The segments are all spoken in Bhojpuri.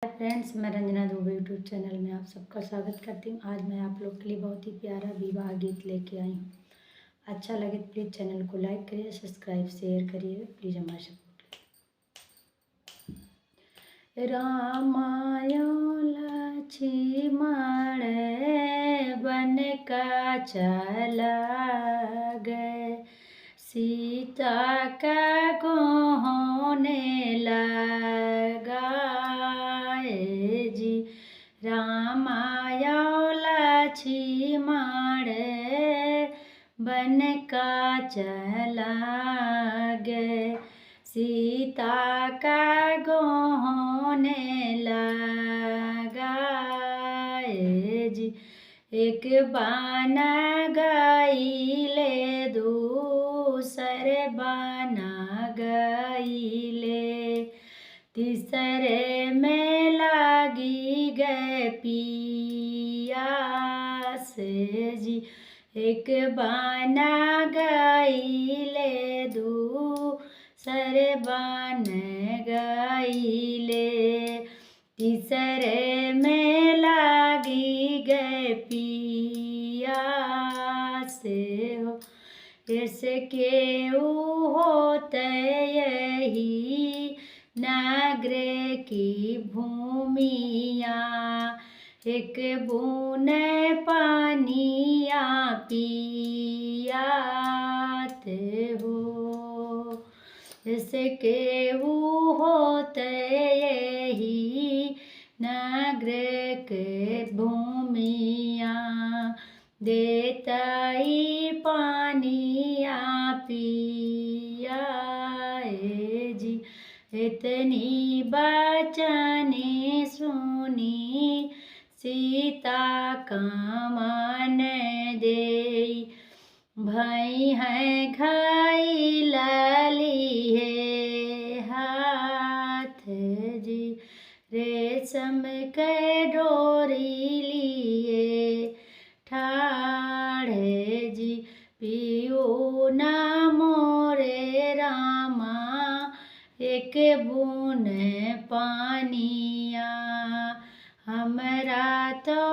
हाय फ्रेंड्स, मैं रंजना दुबे यूट्यूब चैनल में आप सबका स्वागत करती हूँ। आज मैं आप लोग के लिए बहुत ही प्यारा विवाह गीत लेके आई हूँ। अच्छा लगे तो प्लीज़ चैनल को लाइक करिए, सब्सक्राइब शेयर करिए, प्लीज़ हमारे सपोर्ट करिए। रामायण लक्ष्मण बन का चला गए, सीता का गोहने लगा जी। रामायण लक्ष्मण बन का चला गए, सीता का गोहने लगा जी। एक बाना गईले दूसरे बाना गईले, तीसरे में लागी गए पियास जी। एक बाना गईले दूसरे बान गईले, तीसरे में लागी गए पियास हो। ऐसे केहू होते यही नगर की भूमिया, एक बूंद पानिया पियात हो। ऐसे केहू होते यही नगर के भूमिया, देताई पानिया पिया जी। इतनी बचने सुनी सीता का मन दे, भाई है घाई लाली है हाथ जी। रेशम के डोरी लिए ठाढ़े जी, पियो ना मोरे रामा एक बूंद पानिया, हमरा तो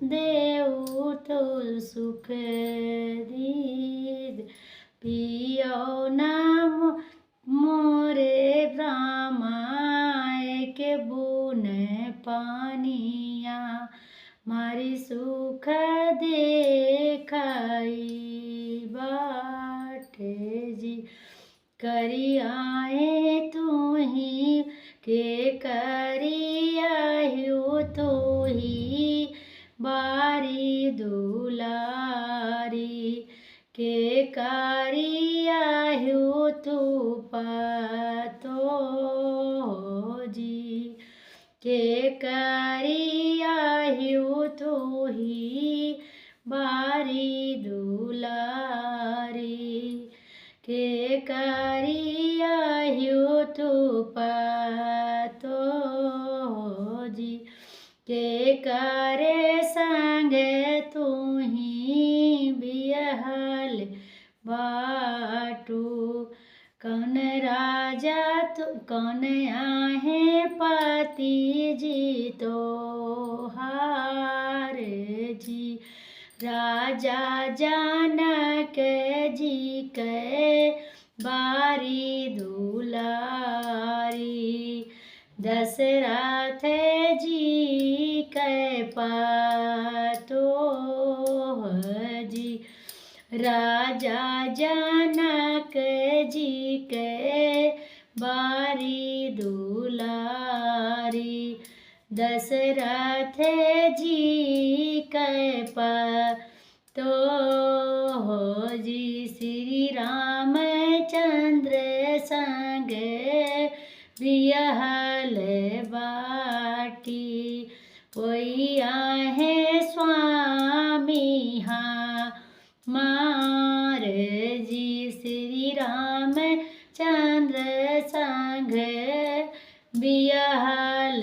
देऊ तो सुख दीद, पियो ना मोरे रामा एक बूंद पानिया, मारी सुख देखाई बाटे जी। करी आए तू ही के करी आयु तू ही बारी दुलारी, के करी आयु तू पातो जी। के करी आयु तू ही बारी दुलारी, के करी आयु तू पातो जी। के करे संगे तू ही बिहल बाटू, कौन राजा तू कौन आहे पति जी तो हार जी। राजा जनक जी के बारी दुलारी, दशरथ जी के पातो जी। राजा जनक जी के बारी दुलारी, दशरथ जी के पातो जी। श्री रामचंद्र संग बिहल बाटी, कोई आहे स्वामी मार जी। श्री रामचंद्र संग बिहल